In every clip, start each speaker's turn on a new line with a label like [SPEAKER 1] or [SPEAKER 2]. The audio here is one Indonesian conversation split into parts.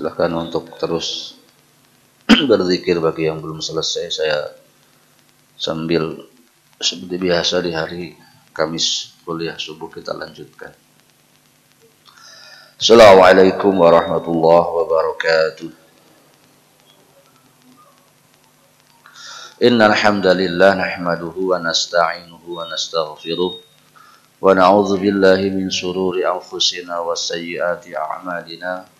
[SPEAKER 1] Silahkan untuk terus berzikir bagi yang belum selesai. Saya sambil seperti biasa di hari Kamis kuliah subuh kita lanjutkan. Assalamualaikum warahmatullahi wabarakatuh. Innal hamdalillah nahmaduhu wa nasta'inuhu wa nastaghfiruh wa na'udzu billahi min shururi anfusina wa sayyiati a'malina.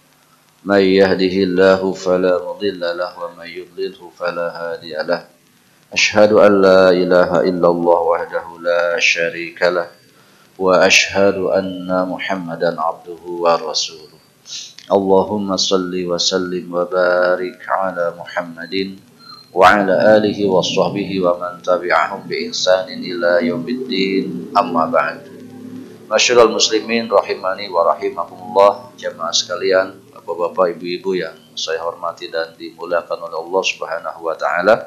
[SPEAKER 1] May yahdihillahu fala mudilla lahu wa may yudlilhu fala hadiya lahu. Asyhadu an la ilaha illallah wahdahu la syarika lah wa asyhadu anna Muhammadan abduhu wa rasuluh. Allahumma salli wa sallim wa barik ala Muhammadin wa ala alihi wa sahbihi wa man tabi'ahum bi ihsanin ila yaumiddin. Amma ba'd. Masyarul muslimin rahimani wa rahimakumullah, jamaah sekalian, bapak-bapak, ibu-ibu yang saya hormati dan dimuliakan oleh Allah Subhanahu wa taala.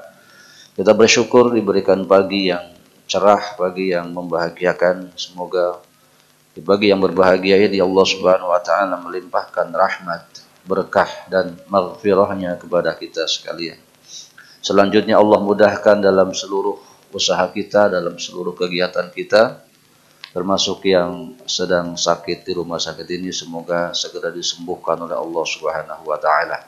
[SPEAKER 1] Kita bersyukur diberikan pagi yang cerah, pagi yang membahagiakan. Semoga di pagi yang berbahagia ini Allah Subhanahu wa taala melimpahkan rahmat, berkah dan maghfirahnya kepada kita sekalian. Selanjutnya Allah mudahkan dalam seluruh usaha kita, dalam seluruh kegiatan kita, termasuk yang sedang sakit di rumah sakit ini, semoga segera disembuhkan oleh Allah Subhanahu wa taala.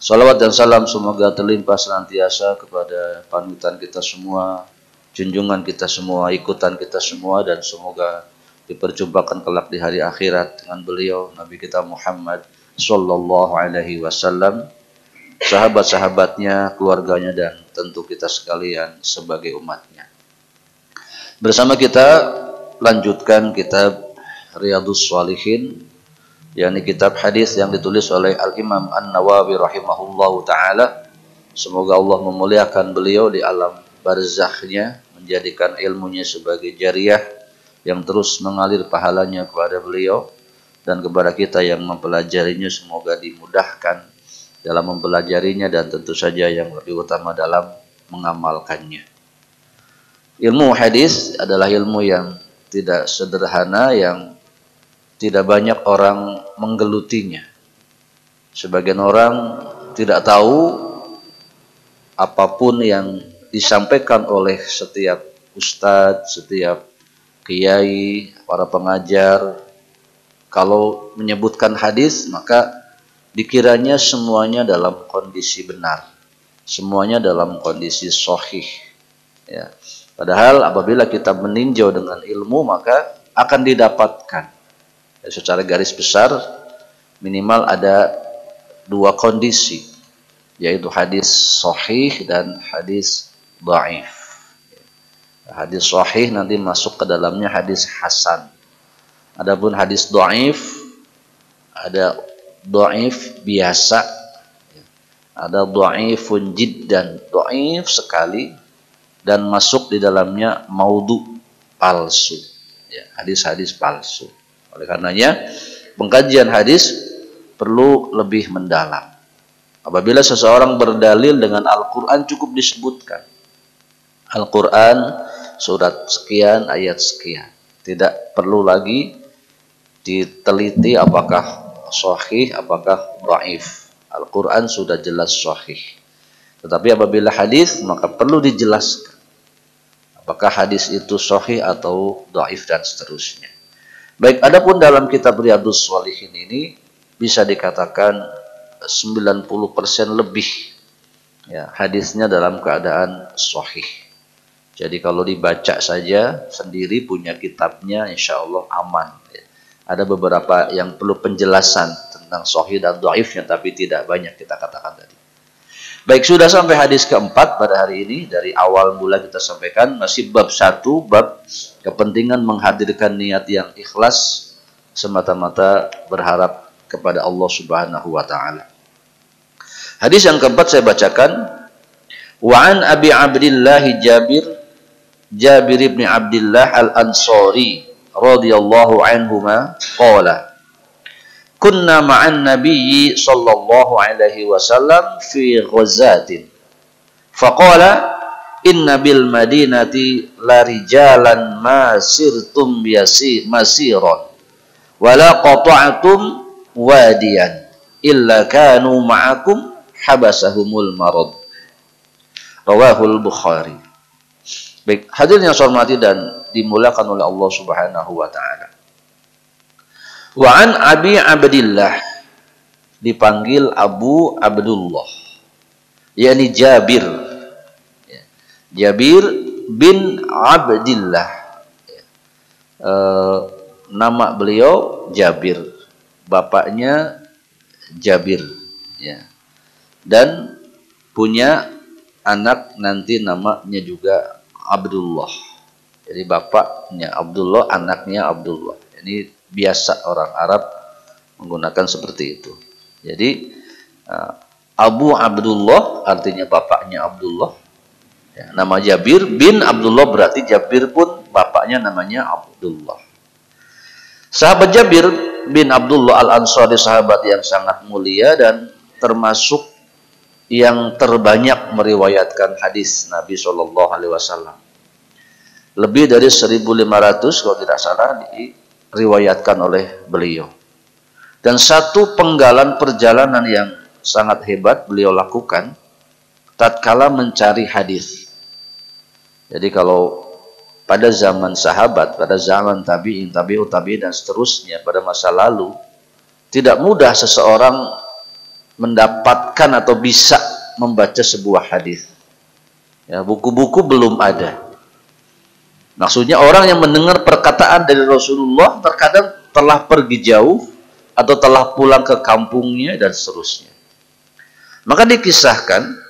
[SPEAKER 1] Salawat dan salam semoga terlimpah senantiasa kepada panutan kita semua, junjungan kita semua, ikutan kita semua, dan semoga diperjumpakan kelak di hari akhirat dengan beliau Nabi kita Muhammad sallallahu alaihi wasallam, sahabat-sahabatnya, keluarganya, dan tentu kita sekalian sebagai umatnya. Bersama kita lanjutkan kitab Riyadhus Shalihin, yakni kitab hadis yang ditulis oleh Al-Imam An-Nawawi rahimahullahu taala. Semoga Allah memuliakan beliau di alam barzakhnya, menjadikan ilmunya sebagai jariyah yang terus mengalir pahalanya kepada beliau, dan kepada kita yang mempelajarinya semoga dimudahkan dalam mempelajarinya, dan tentu saja yang lebih utama dalam mengamalkannya. Ilmu hadis adalah ilmu yang tidak sederhana, yang tidak banyak orang menggelutinya. Sebagian orang tidak tahu apapun yang disampaikan oleh setiap ustadz, setiap kiai, para pengajar. Kalau menyebutkan hadis, maka dikiranya semuanya dalam kondisi benar, semuanya dalam kondisi sahih. Ya. Padahal apabila kita meninjau dengan ilmu, maka akan didapatkan secara garis besar minimal ada dua kondisi, yaitu hadis sahih dan hadis dhaif. Hadis sahih nanti masuk ke dalamnya hadis hasan. Adapun hadis dhaif, ada dhaif biasa, ada dhaifun jiddan, dhaif sekali, dan masuk di dalamnya maudhu, palsu, ya, hadis-hadis palsu. Oleh karenanya pengkajian hadis perlu lebih mendalam. Apabila seseorang berdalil dengan Al-Quran, cukup disebutkan Al-Quran surat sekian, ayat sekian. Tidak perlu lagi diteliti apakah sahih, apakah dhaif. Al-Quran sudah jelas sahih. Tetapi apabila hadis, maka perlu dijelaskan apakah hadis itu sahih atau dhaif dan seterusnya. Baik, adapun dalam kitab Riyadhus Shalihin ini bisa dikatakan 90% lebih, ya, hadisnya dalam keadaan sahih. Jadi kalau dibaca saja sendiri, punya kitabnya, insya Allah aman. Ya. Ada beberapa yang perlu penjelasan tentang sahih dan dhaifnya, tapi tidak banyak kita katakan tadi. Baik, sudah sampai hadis keempat pada hari ini. Dari awal mula kita sampaikan masih bab 1, bab kepentingan menghadirkan niat yang ikhlas semata-mata berharap kepada Allah Subhanahu wa taala. Hadis yang keempat saya bacakan. Wa an Abi Abdillah Jabir ibn Abdillah Al-Ansari radhiyallahu anhuma qala kunna ma'an nabiyyi sallallahu alaihi wasallam fi ghazatin faqala inna bil madinati la rijalan ma sirtum masiran wala qata'tum wadiyan illa kanu ma'akum habasahumul marad. Rawahul Bukhari. Baik, hadirin yang saya hormati dan dimuliakan oleh Allah Subhanahu wa taala. Wa an Abi Abdillah, dipanggil Abu Abdullah, yakni Jabir. Jabir bin Abdillah. Nama beliau Jabir, bapaknya Jabir, ya. Dan punya anak nanti namanya juga Abdullah. Jadi bapaknya Abdullah, anaknya Abdullah. Ini biasa orang Arab menggunakan seperti itu. Jadi Abu Abdullah artinya bapaknya Abdullah. Ya, nama Jabir bin Abdullah berarti Jabir pun bapaknya namanya Abdullah. Sahabat Jabir bin Abdullah Al-Ansari, sahabat yang sangat mulia dan termasuk yang terbanyak meriwayatkan hadis Nabi Shallallahu Alaihi Wasallam. Lebih dari 1.500 kalau tidak salah diriwayatkan oleh beliau. Dan satu penggalan perjalanan yang sangat hebat beliau lakukan tatkala mencari hadis. Jadi kalau pada zaman sahabat, pada zaman tabi'in, tabi'ut tabi'in dan seterusnya pada masa lalu, tidak mudah seseorang mendapatkan atau bisa membaca sebuah hadis. Ya, buku-buku belum ada. Maksudnya orang yang mendengar perkataan dari Rasulullah terkadang telah pergi jauh atau telah pulang ke kampungnya dan seterusnya. Maka dikisahkan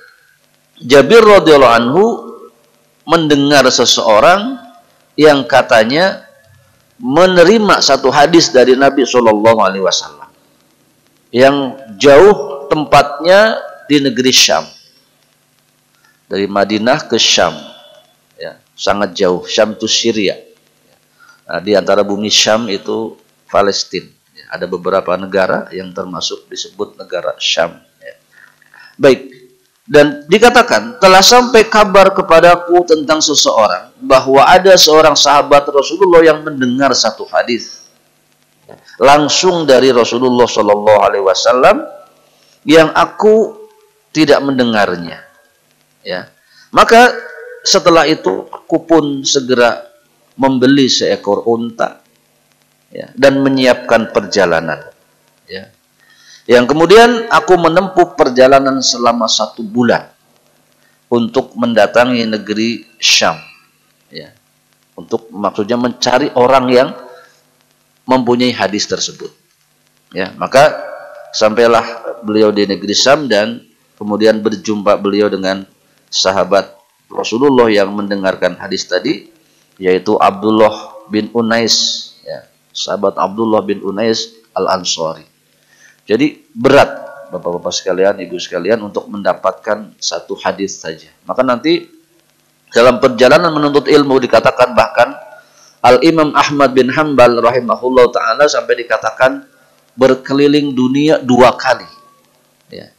[SPEAKER 1] Jabir radhiyallahu anhu mendengar seseorang yang katanya menerima satu hadis dari Nabi Shallallahu Alaihi Wasallam yang jauh tempatnya di negeri Syam, dari Madinah ke Syam, ya, sangat jauh. Syam itu Syria. Nah, di antara bumi Syam itu Palestina. Ya, ada beberapa negara yang termasuk disebut negara Syam. Ya. Baik, dan dikatakan telah sampai kabar kepadaku tentang seseorang bahwa ada seorang sahabat Rasulullah yang mendengar satu hadis langsung dari Rasulullah Shallallahu Alaihi Wasallam yang aku tidak mendengarnya, ya. Maka setelah itu aku pun segera membeli seekor unta, ya, dan menyiapkan perjalanan, ya. Yang kemudian aku menempuh perjalanan selama 1 bulan untuk mendatangi negeri Syam, ya, untuk maksudnya mencari orang yang mempunyai hadis tersebut, ya. Maka sampailah beliau di negeri Syam dan kemudian berjumpa beliau dengan sahabat Rasulullah yang mendengarkan hadis tadi, yaitu Abdullah bin Unais, ya, sahabat Abdullah bin Unais Al-Ansari. Jadi berat bapak-bapak sekalian, ibu sekalian untuk mendapatkan satu hadis saja. Maka nanti dalam perjalanan menuntut ilmu dikatakan bahkan Al-Imam Ahmad bin Hanbal rahimahullah ta'ala sampai dikatakan berkeliling dunia 2 kali, ya,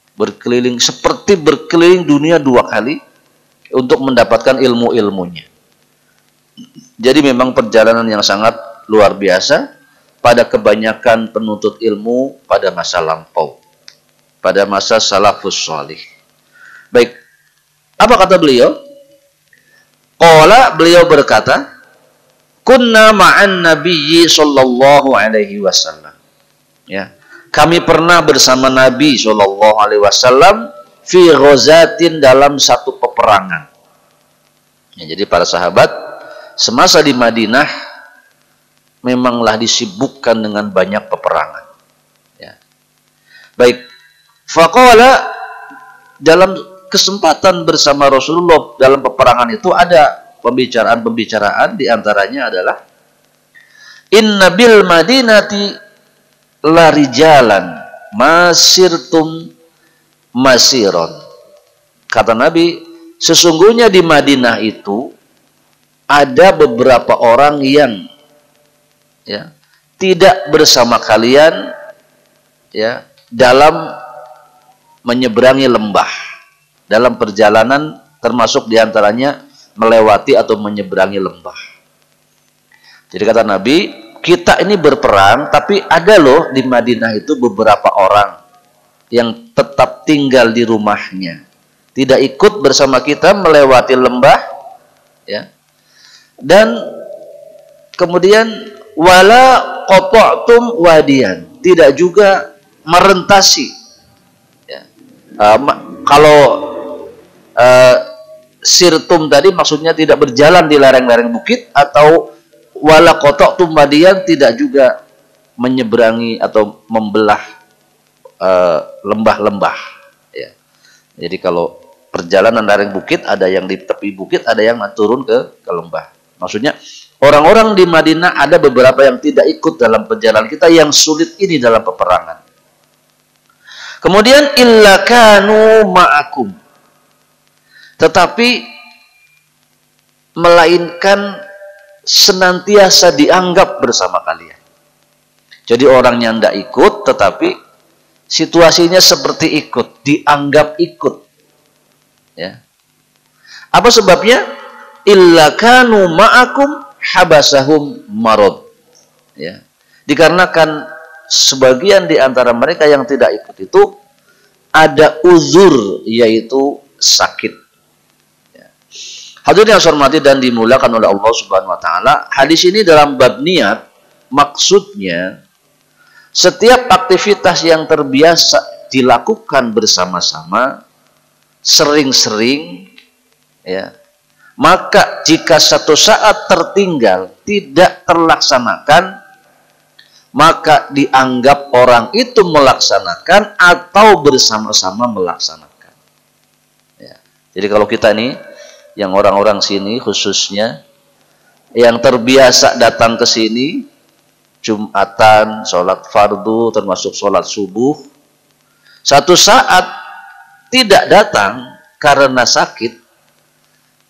[SPEAKER 1] seperti berkeliling dunia 2 kali untuk mendapatkan ilmu-ilmunya. Jadi memang perjalanan yang sangat luar biasa pada kebanyakan penuntut ilmu pada masa lampau, pada masa salafus salih. Baik, apa kata beliau? Qala, beliau berkata, kunna ma'an nabiyyi sallallahu alaihi wasallam. Ya, kami pernah bersama Nabi Shallallahu Alaihi Wasallam fi ghazatin, dalam satu peperangan. Ya, jadi para sahabat semasa di Madinah memanglah disibukkan dengan banyak peperangan. Ya. Baik, faqala, dalam kesempatan bersama Rasulullah dalam peperangan itu ada pembicaraan-pembicaraan, diantaranya adalah inna bil madinati lari jalan masirtum masiron. Kata Nabi, sesungguhnya di Madinah itu ada beberapa orang yang, ya, tidak bersama kalian, ya, dalam menyeberangi lembah, dalam perjalanan, termasuk diantaranya melewati atau menyeberangi lembah. Jadi kata Nabi, kita ini berperang, tapi ada loh di Madinah itu beberapa orang yang tetap tinggal di rumahnya, tidak ikut bersama kita melewati lembah, ya. Dan kemudian wala qata'tum wadiyan, tidak juga merentasi, ya. Kalau sirtum tadi maksudnya tidak berjalan di lereng-lereng bukit, atau wala qata'tum wadiyan, tidak juga menyeberangi atau membelah lembah-lembah, ya. Jadi kalau perjalanan lereng bukit, ada yang di tepi bukit, ada yang turun ke lembah. Maksudnya orang-orang di Madinah ada beberapa yang tidak ikut dalam perjalanan kita yang sulit ini dalam peperangan. Kemudian illa kanu ma'akum, tetapi melainkan senantiasa dianggap bersama kalian. Jadi orangnya tidak ikut, tetapi situasinya seperti ikut, dianggap ikut. Ya. Apa sebabnya? Illa kanu ma'akum habasahum marad. Ya. Dikarenakan sebagian di antara mereka yang tidak ikut itu ada uzur, yaitu sakit. Ya. Hadirin yang saya hormati dan dimuliakan oleh Allah Subhanahu wa taala, hadis ini dalam bab niat maksudnya setiap aktivitas yang terbiasa dilakukan bersama-sama, sering-sering, ya, maka jika satu saat tertinggal, tidak terlaksanakan, maka dianggap orang itu melaksanakan atau bersama-sama melaksanakan. Ya. Jadi kalau kita nih, yang orang-orang sini khususnya, yang terbiasa datang ke sini, Jumatan, sholat fardu, termasuk sholat subuh, satu saat tidak datang karena sakit,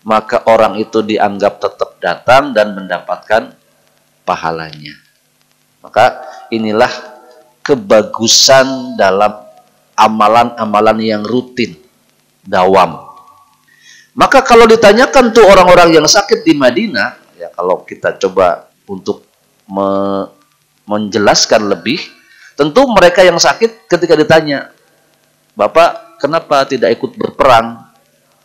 [SPEAKER 1] maka orang itu dianggap tetap datang dan mendapatkan pahalanya. Maka inilah kebagusan dalam amalan-amalan yang rutin, dawam. Maka kalau ditanyakan tuh orang-orang yang sakit di Madinah, ya kalau kita coba untuk menjelaskan lebih, tentu mereka yang sakit ketika ditanya, Bapak kenapa tidak ikut berperang?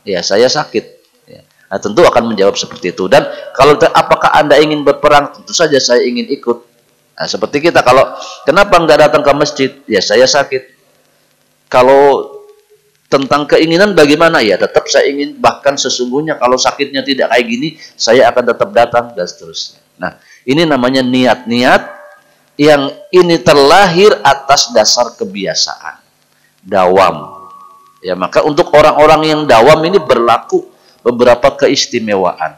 [SPEAKER 1] Ya, saya sakit. Ya. Nah, tentu akan menjawab seperti itu. Dan kalau apakah Anda ingin berperang? Tentu saja saya ingin ikut. Nah, seperti kita, kalau kenapa nggak datang ke masjid? Ya, saya sakit. Kalau tentang keinginan bagaimana? Ya, tetap saya ingin. Bahkan sesungguhnya kalau sakitnya tidak kayak gini, saya akan tetap datang dan seterusnya. Nah, ini namanya niat-niat yang ini terlahir atas dasar kebiasaan, dawam. Ya, maka untuk orang-orang yang dawam ini berlaku beberapa keistimewaan.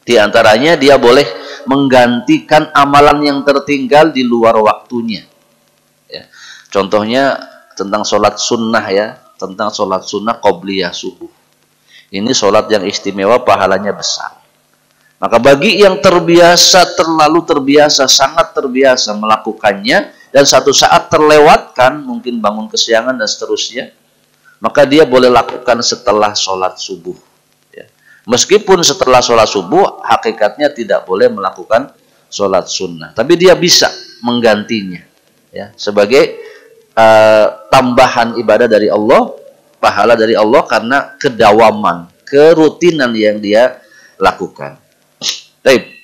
[SPEAKER 1] Di antaranya dia boleh menggantikan amalan yang tertinggal di luar waktunya. Ya. Contohnya tentang sholat sunnah, ya, tentang sholat sunnah qobliyah subuh. Ini sholat yang istimewa, pahalanya besar. Maka bagi yang terbiasa, terlalu terbiasa, sangat terbiasa melakukannya, dan satu saat terlewatkan, mungkin bangun kesiangan dan seterusnya, maka dia boleh lakukan setelah sholat subuh. Ya. Meskipun setelah sholat subuh, hakikatnya tidak boleh melakukan sholat sunnah. Tapi dia bisa menggantinya. Ya. Sebagai tambahan ibadah dari Allah, pahala dari Allah karena kedawaman, kerutinan yang dia lakukan. Baik.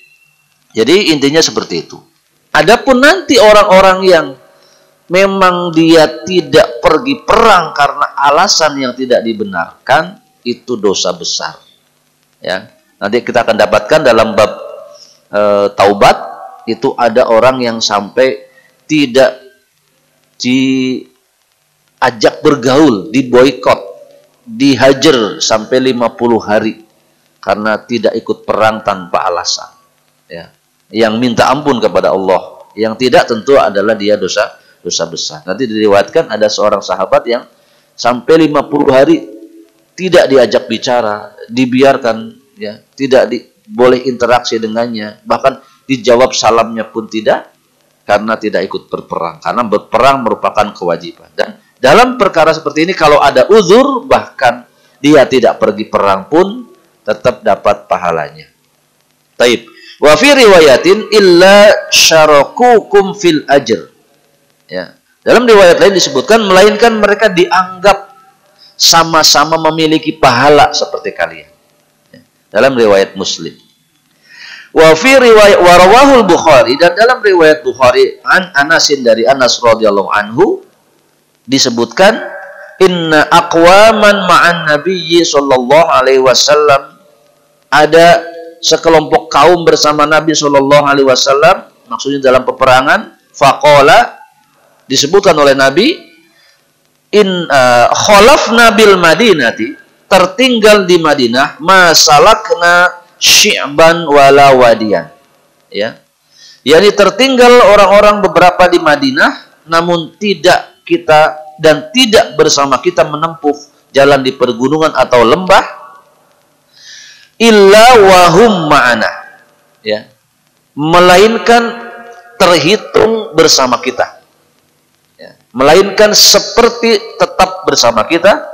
[SPEAKER 1] Jadi intinya seperti itu. Adapun nanti orang-orang yang memang dia tidak pergi perang karena alasan yang tidak dibenarkan, itu dosa besar. Ya. Nanti kita akan dapatkan dalam bab taubat, itu ada orang yang sampai tidak diajak bergaul, diboikot, dihajar sampai 50 hari. Karena tidak ikut perang tanpa alasan, ya. Yang minta ampun kepada Allah, yang tidak tentu adalah dia dosa besar. Nanti diriwayatkan ada seorang sahabat yang sampai 50 hari tidak diajak bicara, dibiarkan, ya, tidak boleh interaksi dengannya, bahkan dijawab salamnya pun tidak, karena tidak ikut berperang. Karena berperang merupakan kewajiban. Dan dalam perkara seperti ini kalau ada uzur, bahkan dia tidak pergi perang pun tetap dapat pahalanya. Taib. Wa fi riwayatin illa syarakukum fil ajr. Ya. Dalam riwayat lain disebutkan, melainkan mereka dianggap sama-sama memiliki pahala seperti kalian. Dalam riwayat Muslim. Wa fi riwayat warawahul Bukhari, dan dalam riwayat Bukhari an Anasin dari Anas radhiyallahu anhu disebutkan, inna aqwaman ma'an nabiyyi sallallahu alaihi wasallam, ada sekelompok kaum bersama Nabi sallallahu alaihi wasallam, maksudnya dalam peperangan. Faqala, disebutkan oleh Nabi, khalafna bil Madinati, tertinggal di Madinah, masalakna syi'ban wala wadiyan. Ya. Yani tertinggal orang-orang beberapa di Madinah, namun tidak kita dan tidak bersama kita menempuh jalan di pergunungan atau lembah, illa wahum ma'ana. Ya. Melainkan terhitung bersama kita. Ya. Melainkan seperti tetap bersama kita.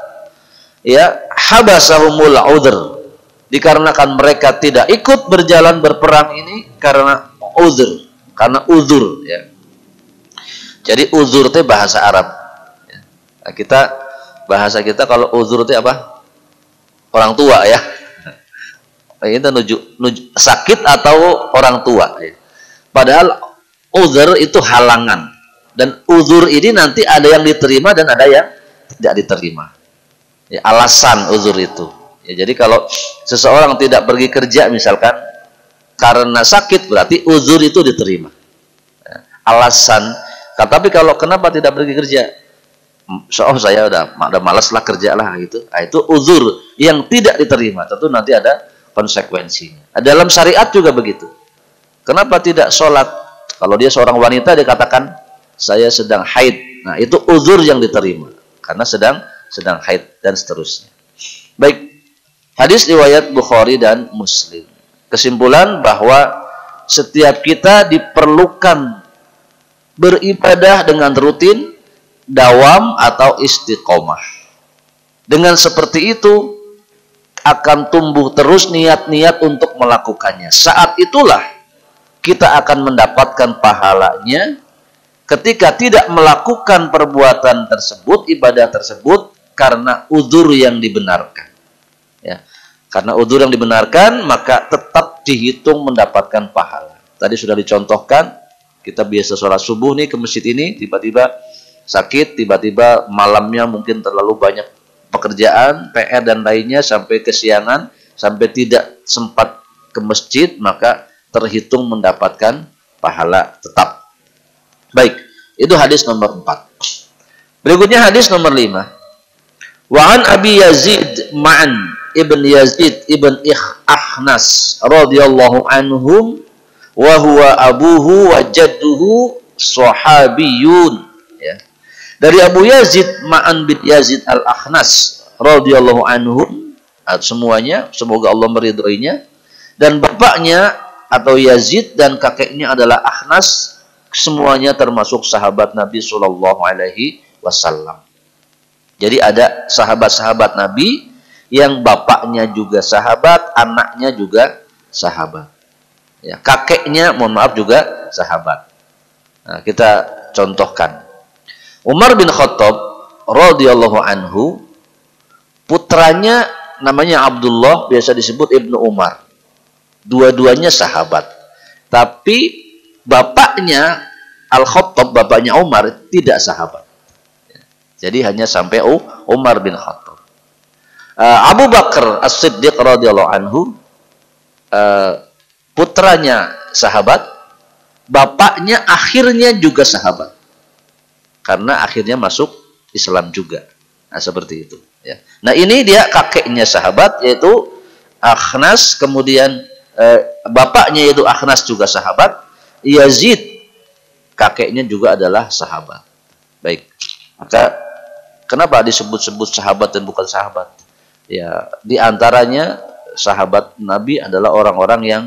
[SPEAKER 1] Ya, habasahumul udhr, dikarenakan mereka tidak ikut berjalan berperang ini karena uzur, karena uzur, ya. Jadi uzur itu bahasa Arab. Ya. Nah, bahasa kita kalau uzur itu apa? Orang tua, ya. Kita nuju sakit atau orang tua, ya. Padahal uzur itu halangan, dan uzur ini nanti ada yang diterima dan ada yang tidak diterima. Ya, alasan uzur itu. Ya, jadi kalau seseorang tidak pergi kerja misalkan karena sakit, berarti uzur itu diterima. Ya, alasan. Tapi kalau kenapa tidak pergi kerja? Saya udah malas lah kerja lah gitu. Nah, itu uzur yang tidak diterima. Tentu nanti ada konsekuensinya. Dalam syariat juga begitu. Kenapa tidak sholat? Kalau dia seorang wanita, dikatakan saya sedang haid. Nah, itu uzur yang diterima karena sedang haid dan seterusnya. Baik, hadis riwayat Bukhari dan Muslim. Kesimpulan bahwa setiap kita diperlukan beribadah dengan rutin, dawam atau istiqomah. Dengan seperti itu akan tumbuh terus niat-niat untuk melakukannya. Saat itulah kita akan mendapatkan pahalanya ketika tidak melakukan perbuatan tersebut, ibadah tersebut, karena uzur yang dibenarkan. Ya. Karena uzur yang dibenarkan, maka tetap dihitung mendapatkan pahala. Tadi sudah dicontohkan, kita biasa sholat subuh nih ke masjid ini, tiba-tiba sakit, tiba-tiba malamnya mungkin terlalu banyak pekerjaan, PR dan lainnya, sampai kesiangan, sampai tidak sempat ke masjid, maka terhitung mendapatkan pahala tetap. Baik, itu hadis nomor 4. Berikutnya hadis nomor 5. Wa an Abi Yazid Ma'an ibn Yazid ibn Akhnas radhiyallahu anhum wa huwa abuhu wa jadduhu sahabiyun. Ya. Dari Abu Yazid Ma'an bin Yazid al-Akhnas radhiyallahu anhum, semuanya semoga Allah meridhoinya, dan bapaknya atau Yazid dan kakeknya adalah Akhnas, semuanya termasuk sahabat Nabi Sallallahu Alaihi Wasallam. Jadi ada sahabat-sahabat Nabi yang bapaknya juga sahabat, anaknya juga sahabat. Ya, kakeknya, mohon maaf, juga sahabat. Nah, kita contohkan. Umar bin Khattab radhiyallahu anhu, putranya namanya Abdullah, biasa disebut Ibnu Umar. Dua-duanya sahabat. Tapi bapaknya Al-Khattab, bapaknya Umar, tidak sahabat. Jadi hanya sampai Umar bin Khattab. Abu Bakar As-Siddiq radhiyallahu anhu, putranya sahabat, bapaknya akhirnya juga sahabat. Karena akhirnya masuk Islam juga. Nah, seperti itu. Ya. Nah, ini dia kakeknya sahabat, yaitu Akhnas, kemudian bapaknya yaitu Akhnas juga sahabat, Yazid kakeknya juga adalah sahabat. Baik, maka kenapa disebut-sebut sahabat dan bukan sahabat? Ya, di antaranya sahabat Nabi adalah orang-orang yang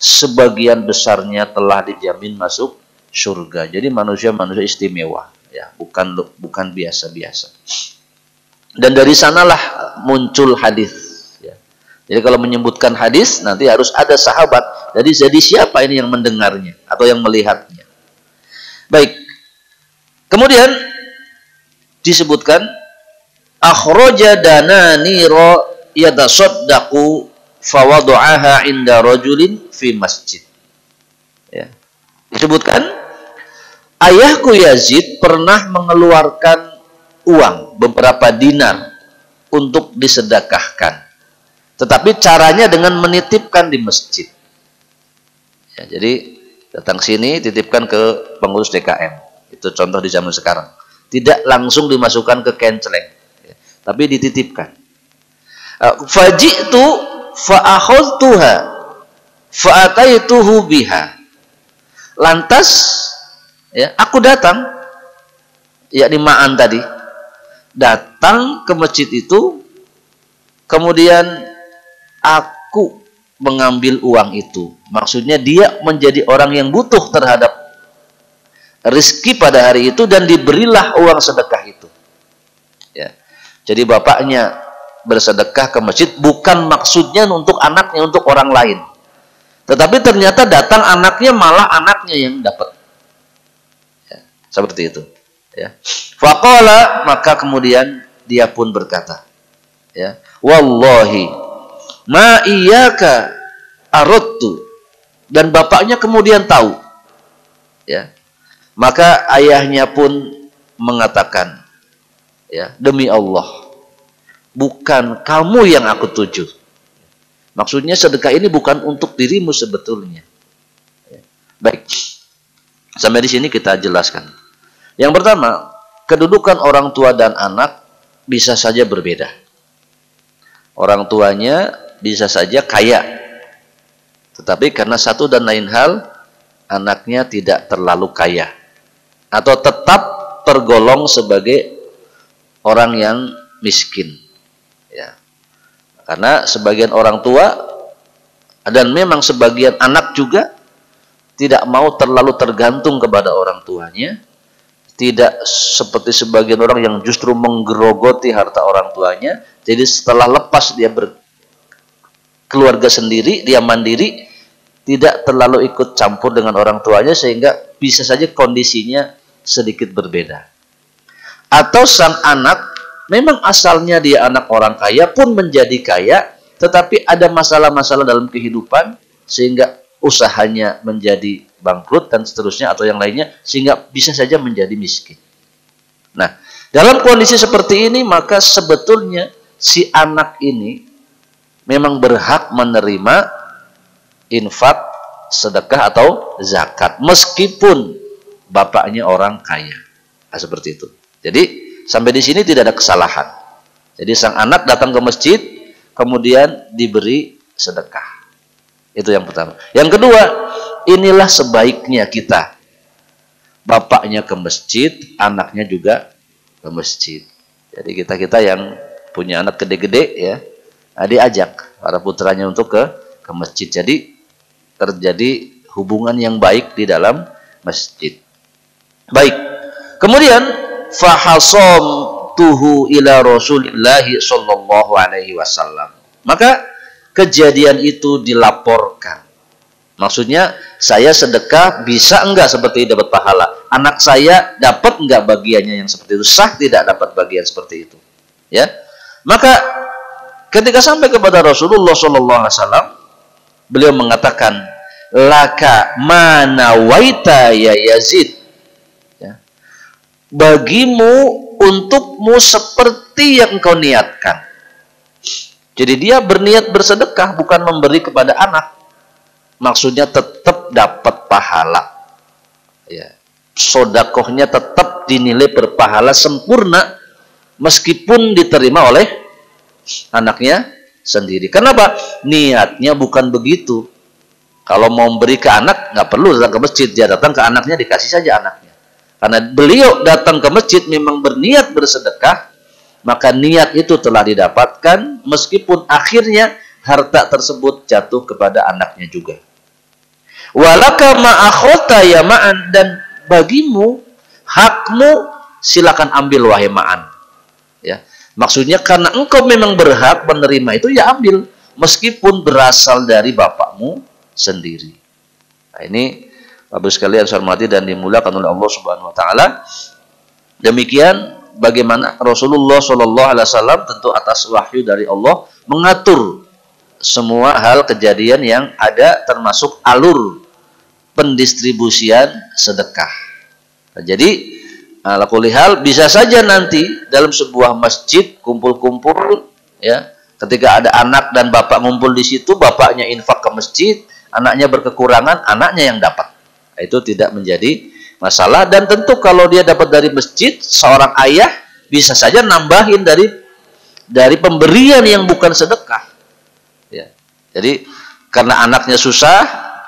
[SPEAKER 1] sebagian besarnya telah dijamin masuk surga. Jadi manusia-manusia istimewa, ya, bukan biasa-biasa. Dan dari sanalah muncul hadis. Jadi kalau menyebutkan hadis, nanti harus ada sahabat. Jadi siapa ini yang mendengarnya atau yang melihatnya? Baik. Kemudian disebutkan akhraja dananira yatasaddaqu fawadu'aha inda rajulin fi masjid. Ya. Disebutkan ayahku Yazid pernah mengeluarkan uang beberapa dinar untuk disedekahkan. Tetapi caranya dengan menitipkan di masjid. Ya, jadi datang sini titipkan ke pengurus DKM. Itu contoh di zaman sekarang. Tidak langsung dimasukkan ke kenceleng, ya, tapi dititipkan. Faji'tu fa'akhadtuha fa'ataituhu biha. Lantas ya, aku datang, yakni Ma'an tadi, datang ke masjid itu, kemudian aku mengambil uang itu. Maksudnya dia menjadi orang yang butuh terhadap rezeki pada hari itu dan diberilah uang sedekah itu. Ya. Jadi bapaknya bersedekah ke masjid bukan maksudnya untuk anaknya, untuk orang lain. Tetapi ternyata datang anaknya, malah anaknya yang dapat. Ya. Seperti itu. Ya. Faqala, maka kemudian dia pun berkata, ya, wallahi ma iyyaka aradtu. Dan bapaknya kemudian tahu. Ya. Maka ayahnya pun mengatakan, ya, demi Allah, bukan kamu yang aku tuju. Maksudnya sedekah ini bukan untuk dirimu sebetulnya. Ya. Baik, sampai di sini kita jelaskan. Yang pertama, kedudukan orang tua dan anak bisa saja berbeda. Orang tuanya bisa saja kaya, tetapi karena satu dan lain hal, anaknya tidak terlalu kaya. Atau tetap tergolong sebagai orang yang miskin. Ya. Karena sebagian orang tua dan memang sebagian anak juga tidak mau terlalu tergantung kepada orang tuanya. Tidak seperti sebagian orang yang justru menggerogoti harta orang tuanya. Jadi setelah lepas dia berkeluarga sendiri, dia mandiri, tidak terlalu ikut campur dengan orang tuanya, sehingga bisa saja kondisinya sedikit berbeda. Atau sang anak memang asalnya dia anak orang kaya pun menjadi kaya, tetapi ada masalah-masalah dalam kehidupan sehingga usahanya menjadi bangkrut dan seterusnya atau yang lainnya, sehingga bisa saja menjadi miskin. Nah, dalam kondisi seperti ini maka sebetulnya si anak ini memang berhak menerima infak, sedekah atau zakat meskipun bapaknya orang kaya. Nah, seperti itu. Jadi sampai di sini tidak ada kesalahan. Jadi sang anak datang ke masjid kemudian diberi sedekah. Itu yang pertama. Yang kedua, inilah sebaiknya kita. Bapaknya ke masjid, anaknya juga ke masjid. Jadi kita yang punya anak gede-gede ya, diajak para putranya untuk ke masjid. Jadi terjadi hubungan yang baik di dalam masjid. Baik. Kemudian fahasamtuhu ila Rasulillah sallallahu alaihi wasallam. Maka kejadian itu dilaporkan. Maksudnya saya sedekah bisa enggak seperti dapat pahala? Anak saya dapat enggak bagiannya yang seperti itu? Sah tidak dapat bagian seperti itu? Ya. Maka ketika sampai kepada Rasulullah sallallahu alaihi wasallam, beliau mengatakan, laka manawaita ya Yazid. Ya. Bagimu, untukmu seperti yang kau niatkan. Jadi dia berniat bersedekah bukan memberi kepada anak. Maksudnya tetap dapat pahala. Ya. Sodakohnya tetap dinilai berpahala sempurna meskipun diterima oleh anaknya sendiri. Kenapa? Niatnya bukan begitu. Kalau mau memberi ke anak, nggak perlu datang ke masjid. Dia datang ke anaknya, dikasih saja anaknya. Karena beliau datang ke masjid memang berniat bersedekah, maka niat itu telah didapatkan, meskipun akhirnya harta tersebut jatuh kepada anaknya juga. Walaka ma'akhota ya Ma'an, dan bagimu, hakmu, silakan ambil wahai Ma'an. Ya. Maksudnya karena engkau memang berhak menerima itu, ya ambil. Meskipun berasal dari bapakmu sendiri. Nah, ini Bapak sekalian hormati dan dimuliakan oleh Allah Subhanahu wa taala. Demikian bagaimana Rasulullah Shallallahu Alaihi Wasallam tentu atas wahyu dari Allah mengatur semua hal kejadian yang ada, termasuk alur pendistribusian sedekah. Nah, jadi ala kulli hal bisa saja nanti dalam sebuah masjid kumpul-kumpul, ya, ketika ada anak dan bapak ngumpul di situ, bapaknya infak ke masjid, anaknya berkekurangan, anaknya yang dapat. Nah, itu tidak menjadi masalah. Dan tentu kalau dia dapat dari masjid, seorang ayah bisa saja nambahin dari pemberian yang bukan sedekah, ya. Jadi karena anaknya susah,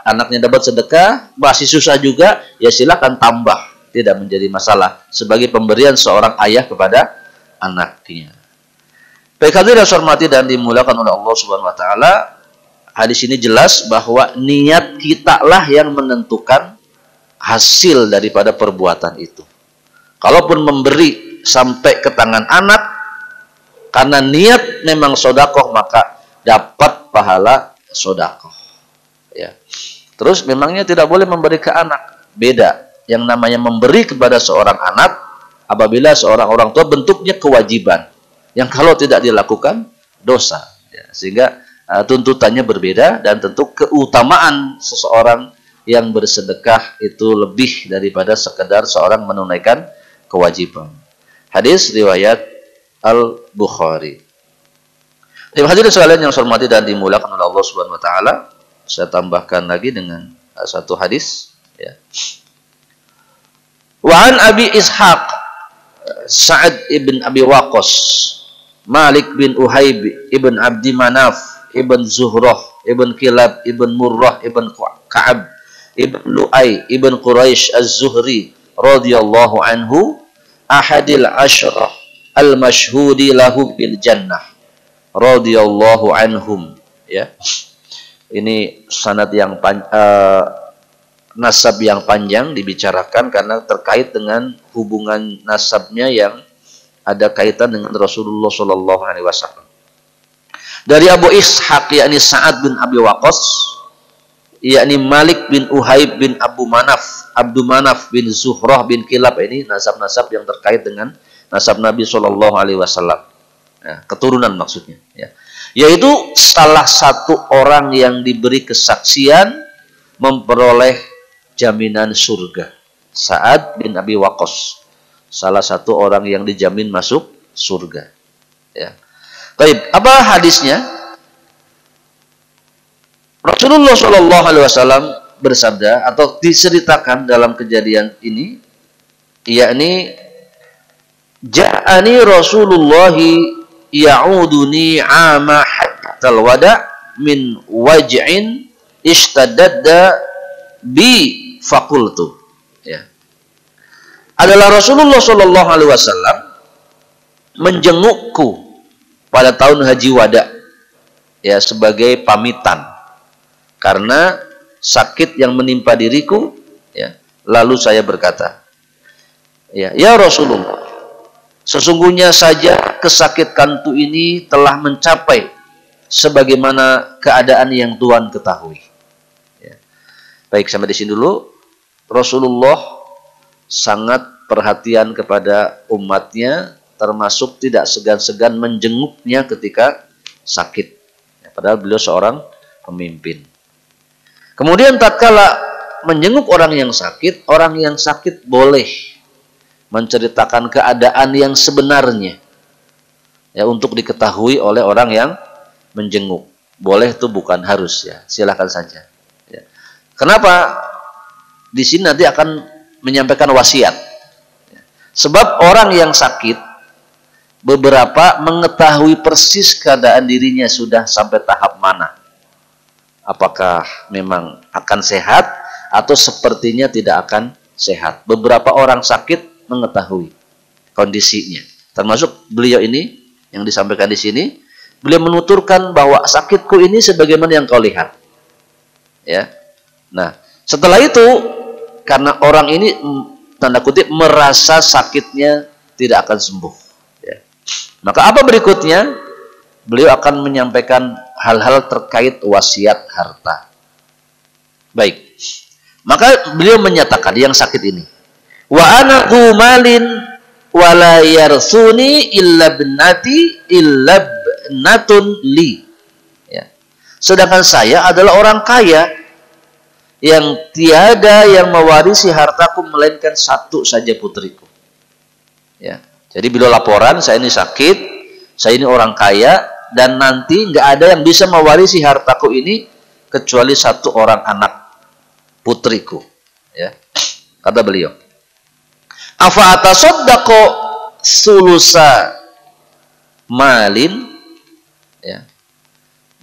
[SPEAKER 1] anaknya dapat sedekah, masih susah juga, ya silakan tambah, tidak menjadi masalah sebagai pemberian seorang ayah kepada anaknya. Baik, hadirin hormati dan dimuliakan oleh Allah Subhanahu wa taala, hadis ini jelas bahwa niat kita lah yang menentukan hasil daripada perbuatan itu. Kalaupun memberi sampai ke tangan anak karena niat memang sedekah, maka dapat pahala sedekah, ya. Terus memangnya tidak boleh memberi ke anak. Beda. Yang namanya memberi kepada seorang anak apabila seorang orang tua bentuknya kewajiban, yang kalau tidak dilakukan dosa, ya. Sehingga tuntutannya berbeda, dan tentu keutamaan seseorang yang bersedekah itu lebih daripada sekedar seorang menunaikan kewajiban. Hadis riwayat Al-Bukhari. Hadirin sekalian yang saya hormati dan dimuliakan oleh Allah Subhanahu wa taala, saya tambahkan lagi dengan satu hadis, ya. Wa an Abi Ishaq Sa'ad ibn Abi Waqqas, Malik bin Uhaib ibn Abdi Manaf ibn Zuhrah ibn Kilab ibn Murrah ibn Ka'ab ibn Lu'ay ibn Quraisy Az-Zuhri radhiyallahu anhu, ahadil asyrah al-mashhudi lahu bil jannah radhiyallahu anhum, ya. Ini sanad yang nasab yang panjang dibicarakan karena terkait dengan hubungan nasabnya yang ada kaitan dengan Rasulullah Shallallahu Alaihi Wasallam. Dari Abu Ishaq, yakni Sa'ad bin Abi Waqqas, yakni Malik bin Uhaib bin Abdu Manaf bin Zuhrah bin Kilab. Ini nasab-nasab yang terkait dengan nasab Nabi Shallallahu Alaihi Wasallam, ya, keturunan maksudnya, ya. Yaitu salah satu orang yang diberi kesaksian memperoleh jaminan surga. Sa'ad bin Abi Waqqas, salah satu orang yang dijamin masuk surga, ya. Baik, apa hadisnya? Rasulullah Shallallahu Alaihi Wasallam bersabda, atau diceritakan dalam kejadian ini, yakni ja'ani Rasulullah ya'uduni ama hatal wada min waj'in ishtadadda bi fakultu, ya. Adalah Rasulullah Shallallahu Alaihi Wasallam menjengukku pada tahun Haji Wada, ya, sebagai pamitan karena sakit yang menimpa diriku, ya. Lalu saya berkata, ya Rasulullah, sesungguhnya saja kesakitkanku ini telah mencapai sebagaimana keadaan yang Tuhan ketahui. Baik, sampai di sini dulu. Rasulullah sangat perhatian kepada umatnya, termasuk tidak segan-segan menjenguknya ketika sakit, ya, padahal beliau seorang pemimpin. Kemudian tatkala menjenguk orang yang sakit boleh menceritakan keadaan yang sebenarnya, ya, untuk diketahui oleh orang yang menjenguk. Boleh, itu bukan harus, ya, silakan saja. Kenapa? Di sini nanti akan menyampaikan wasiat. Sebab orang yang sakit, beberapa mengetahui persis keadaan dirinya sudah sampai tahap mana. Apakah memang akan sehat atau sepertinya tidak akan sehat. Beberapa orang sakit mengetahui kondisinya. Termasuk beliau ini yang disampaikan di sini. Beliau menuturkan bahwa sakitku ini sebagaimana yang kau lihat, ya. Nah, setelah itu, karena orang ini tanda kutip merasa sakitnya tidak akan sembuh, ya, maka apa berikutnya? Beliau akan menyampaikan hal-hal terkait wasiat harta. Baik, maka beliau menyatakan yang sakit ini, wa ana malin wala yarsuni illa ibnatun li. Ya. Sedangkan saya adalah orang kaya yang tiada yang mewarisi hartaku melainkan satu saja putriku. Ya. Jadi beliau laporan, saya ini sakit, saya ini orang kaya, dan nanti nggak ada yang bisa mewarisi hartaku ini kecuali satu orang anak putriku. Ya. Kata beliau, afa atasaddaqu sulusa malin. Ya.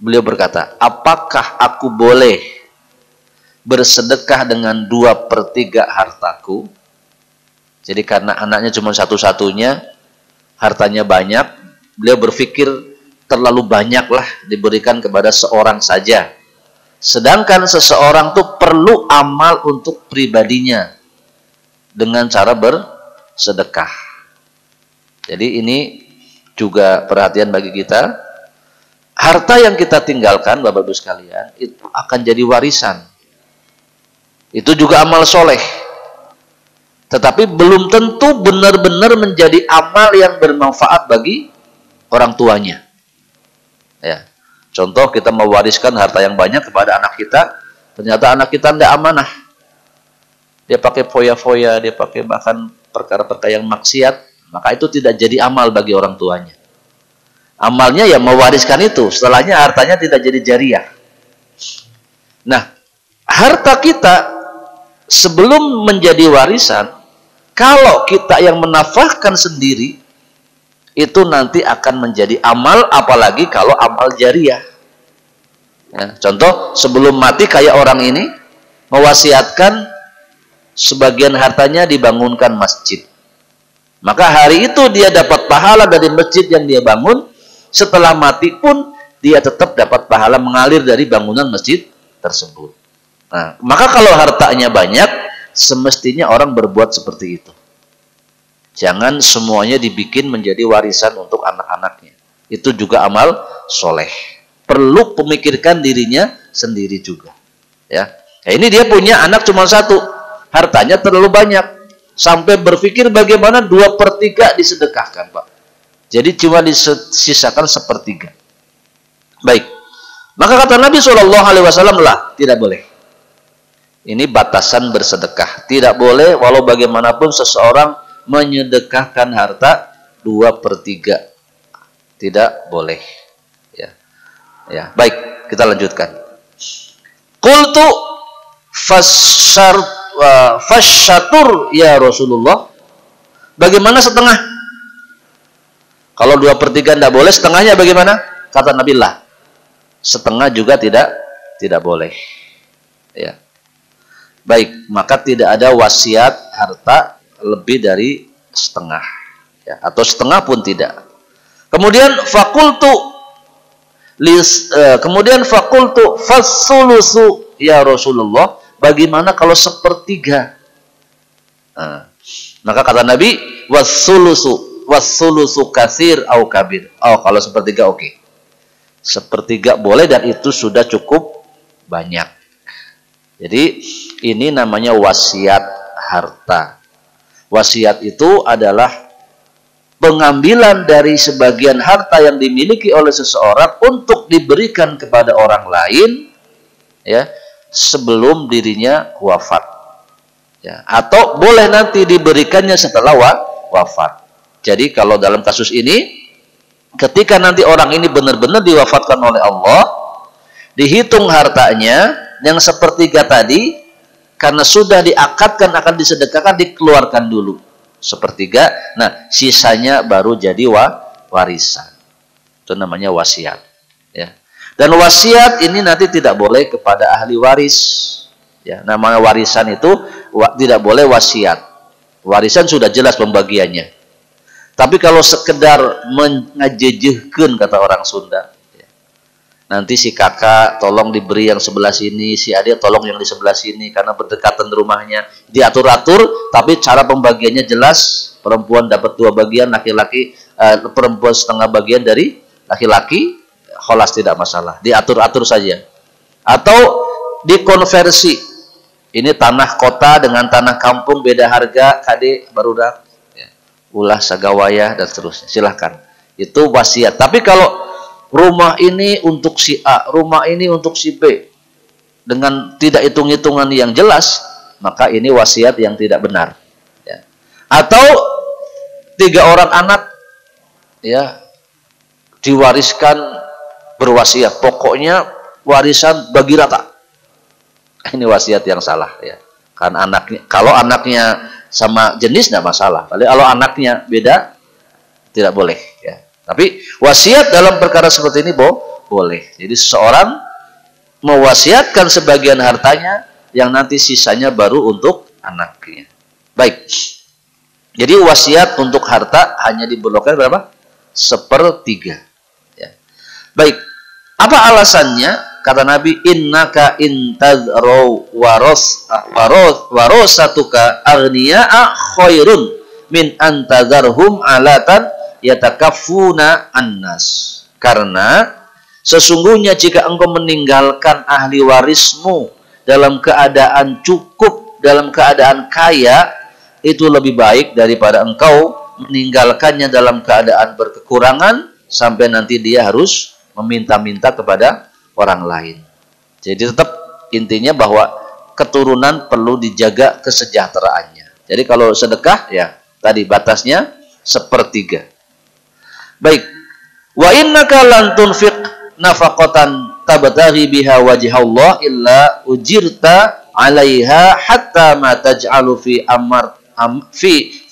[SPEAKER 1] Beliau berkata, apakah aku boleh bersedekah dengan 2/3 hartaku? Jadi karena anaknya cuma satu-satunya, hartanya banyak, beliau berpikir terlalu banyaklah diberikan kepada seorang saja. Sedangkan seseorang tuh perlu amal untuk pribadinya dengan cara bersedekah. Jadi ini juga perhatian bagi kita. Harta yang kita tinggalkan, Bapak Ibu sekalian, itu akan jadi warisan. Itu juga amal soleh. Tetapi belum tentu benar-benar menjadi amal yang bermanfaat bagi orang tuanya. Ya. Contoh, kita mewariskan harta yang banyak kepada anak kita, ternyata anak kita tidak amanah. Dia pakai foya-foya, dia pakai bahkan perkara-perkara yang maksiat, maka itu tidak jadi amal bagi orang tuanya. Amalnya ya mewariskan itu, setelahnya hartanya tidak jadi jariah. Nah, harta kita sebelum menjadi warisan, kalau kita yang menafkahkan sendiri, itu nanti akan menjadi amal, apalagi kalau amal jariah. Ya, contoh, sebelum mati kayak orang ini, mewasiatkan sebagian hartanya dibangunkan masjid. Maka hari itu dia dapat pahala dari masjid yang dia bangun, setelah mati pun dia tetap dapat pahala mengalir dari bangunan masjid tersebut. Nah, maka kalau hartanya banyak, semestinya orang berbuat seperti itu. Jangan semuanya dibikin menjadi warisan untuk anak-anaknya. Itu juga amal soleh. Perlu memikirkan dirinya sendiri juga. Ya. Nah, ini dia punya anak cuma satu. Hartanya terlalu banyak. Sampai berpikir bagaimana 2/3 disedekahkan, Pak. Jadi cuma disisakan 1/3. Baik. Maka kata Nabi SAW, lah, tidak boleh. Ini batasan bersedekah. Tidak boleh walau bagaimanapun seseorang menyedekahkan harta 2/3. Tidak boleh. Ya. Ya, baik, kita lanjutkan. Qultu fasyatur ya Rasulullah. Bagaimana setengah? Kalau 2/3 tidak boleh, setengahnya bagaimana? Kata Nabi, lah, setengah juga tidak boleh. Ya. Baik, maka tidak ada wasiat harta lebih dari setengah, ya, atau setengah pun tidak. Kemudian fakultu fasulusu ya Rasulullah. Bagaimana kalau 1/3? Nah, maka kata Nabi, wasulusu kasir au kabir. Oh, kalau 1/3 oke. 1/3 boleh dan itu sudah cukup banyak. Jadi ini namanya wasiat harta. Wasiat itu adalah pengambilan dari sebagian harta yang dimiliki oleh seseorang untuk diberikan kepada orang lain, ya, sebelum dirinya wafat. Ya, atau boleh nanti diberikannya setelah wafat. Jadi kalau dalam kasus ini, ketika nanti orang ini benar-benar diwafatkan oleh Allah, dihitung hartanya yang 1/3 tadi, karena sudah diakadkan akan disedekahkan, dikeluarkan dulu 1/3. Nah, sisanya baru jadi warisan. Itu namanya wasiat. Ya. Dan wasiat ini nanti tidak boleh kepada ahli waris. Ya, namanya warisan itu tidak boleh wasiat. Warisan sudah jelas pembagiannya. Tapi kalau sekedar mengajejehkeun, kata orang Sunda, nanti si kakak tolong diberi yang sebelah sini, si adik tolong yang di sebelah sini, karena berdekatan rumahnya. Diatur-atur, tapi cara pembagiannya jelas. Perempuan dapat 2 bagian, laki-laki perempuan setengah bagian dari laki-laki, kholas, tidak masalah. Diatur-atur saja. Atau dikonversi. Ini tanah kota dengan tanah kampung beda harga, kade barudak. Ya. ulah sagawaya dan seterusnya. Silahkan. Itu wasiat. Tapi kalau rumah ini untuk si A, rumah ini untuk si B, dengan tidak hitung-hitungan yang jelas, maka ini wasiat yang tidak benar. Ya. Atau 3 orang anak, ya, diwariskan berwasiat, pokoknya warisan bagi rata. Ini wasiat yang salah, ya. Kan anaknya, kalau anaknya sama jenis tidak masalah. Kalau anaknya beda, tidak boleh, ya. Tapi wasiat dalam perkara seperti ini boleh. Jadi seseorang mewasiatkan sebagian hartanya, yang nanti sisanya baru untuk anaknya. Baik. Jadi wasiat untuk harta hanya diperlukan berapa? 1/3. Ya. Baik. Apa alasannya? Kata Nabi, innaka intadrou warosatuka aghniya'a khairun min antadharhum alatan yatakaffuna annas. Karena sesungguhnya jika engkau meninggalkan ahli warismu dalam keadaan cukup, dalam keadaan kaya, itu lebih baik daripada engkau meninggalkannya dalam keadaan berkekurangan sampai nanti dia harus meminta-minta kepada orang lain. Jadi tetap intinya bahwa keturunan perlu dijaga kesejahteraannya. Jadi kalau sedekah, ya tadi batasnya 1/3. Baik. Wa innaka lan tunfiq nafaqatan tabtaghi biha wajhallah illa ujirta 'alaiha hatta ma taj'alu fi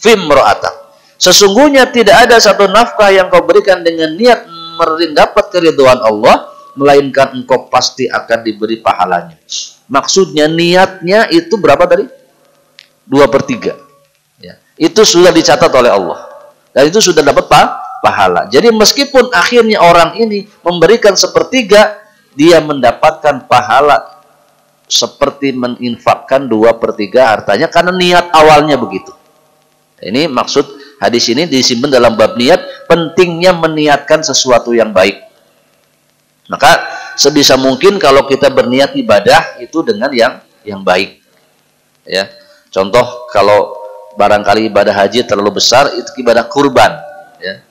[SPEAKER 1] imra'atak. Sesungguhnya tidak ada satu nafkah yang kau berikan dengan niat mendapat keridhaan Allah, melainkan engkau pasti akan diberi pahalanya. Maksudnya niatnya itu berapa tadi? 2/3. Ya. Itu sudah dicatat oleh Allah. Dan itu sudah dapat pahala. Jadi meskipun akhirnya orang ini memberikan 1/3, dia mendapatkan pahala seperti menginfakkan 2/3 hartanya karena niat awalnya begitu. Ini maksud hadis ini disimpan dalam bab niat, pentingnya meniatkan sesuatu yang baik. Maka sebisa mungkin kalau kita berniat ibadah itu dengan yang baik. Ya. Contoh kalau barangkali ibadah haji terlalu besar, itu ibadah kurban, ya.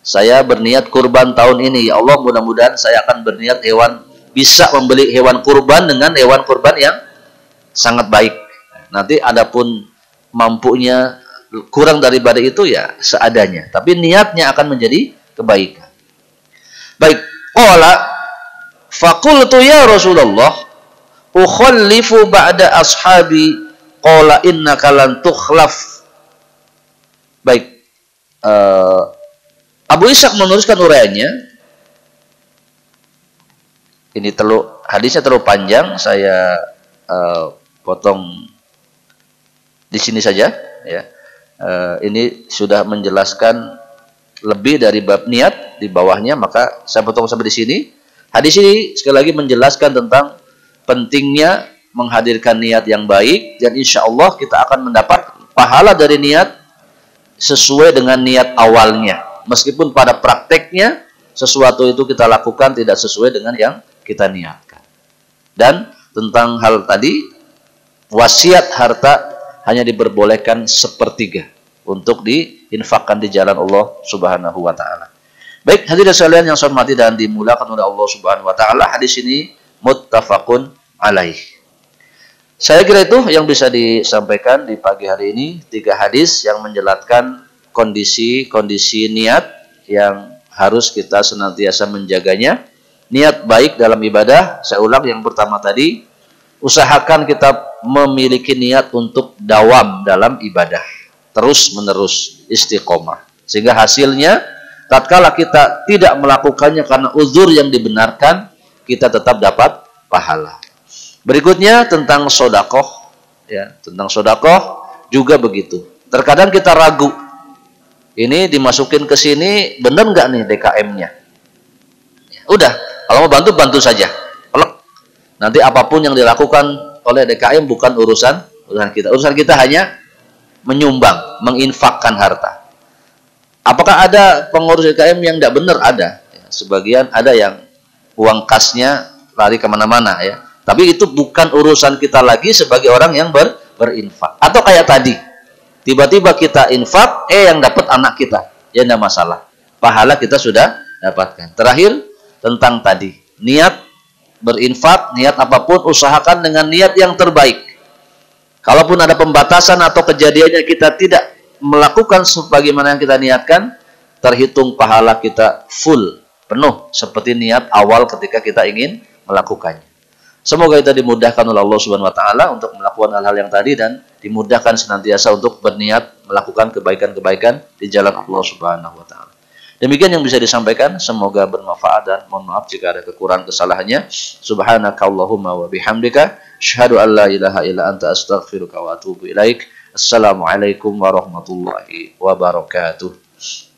[SPEAKER 1] Saya berniat kurban tahun ini, ya Allah, mudah-mudahan saya akan berniat bisa membeli hewan kurban dengan hewan kurban yang sangat baik. Nanti adapun mampunya kurang daripada itu, ya seadanya. Tapi niatnya akan menjadi kebaikan. Baik. Qala faqultu ya Rasulullah ukhallifu ba'da ashabi qala innaka lan tukhlaf. Baik. Abu Ishaq menuliskan uraiannya. Ini hadisnya terlalu panjang, saya potong di sini saja, ya. Ini sudah menjelaskan lebih dari bab niat di bawahnya, maka saya potong sampai di sini. Hadis ini sekali lagi menjelaskan tentang pentingnya menghadirkan niat yang baik, dan insya Allah kita akan mendapat pahala dari niat sesuai dengan niat awalnya. Meskipun pada prakteknya sesuatu itu kita lakukan tidak sesuai dengan yang kita niatkan. Dan tentang hal tadi, wasiat harta hanya diperbolehkan 1/3 untuk diinfakkan di jalan Allah Subhanahu wa taala. Baik, hadirin sekalian yang saya hormati dan dimuliakan oleh Allah Subhanahu wa taala, hadis ini muttafaqun alaih. Saya kira itu yang bisa disampaikan di pagi hari ini, 3 hadis yang menjelaskan kondisi-kondisi niat yang harus kita senantiasa menjaganya. Niat baik dalam ibadah, saya ulang yang pertama tadi, usahakan kita memiliki niat untuk dawam dalam ibadah, terus-menerus istiqomah, sehingga hasilnya tatkala kita tidak melakukannya karena uzur yang dibenarkan, kita tetap dapat pahala. Berikutnya tentang sodakoh, ya, tentang sodakoh juga begitu. Terkadang kita ragu, ini dimasukin ke sini benar nggak nih DKM-nya? Udah, kalau mau bantu saja. Nanti apapun yang dilakukan oleh DKM bukan urusan kita. Urusan kita hanya menyumbang, menginfakkan harta. Apakah ada pengurus DKM yang tidak benar? Ada. Sebagian ada yang uang kasnya lari kemana-mana, ya. Tapi itu bukan urusan kita lagi sebagai orang yang berinfak. Atau kayak tadi, tiba-tiba kita infak, yang dapat anak kita. Ya tidak masalah. Pahala kita sudah dapatkan. Terakhir, tentang tadi. Niat berinfak, niat apapun, usahakan dengan niat yang terbaik. Kalaupun ada pembatasan atau kejadiannya kita tidak melakukan sebagaimana yang kita niatkan, terhitung pahala kita full, penuh, seperti niat awal ketika kita ingin melakukannya. Semoga kita dimudahkan oleh Allah Subhanahu wa taala untuk melakukan hal-hal yang tadi dan dimudahkan senantiasa untuk berniat melakukan kebaikan-kebaikan di jalan Allah Subhanahu wa taala. Demikian yang bisa disampaikan, semoga bermanfaat dan mohon maaf jika ada kekurangan kesalahannya. Subhanakallahumma wa bihamdika asyhadu an la ilaha illa anta astaghfiruka wa atubu ilaik. Assalamualaikum warahmatullahi wabarakatuh.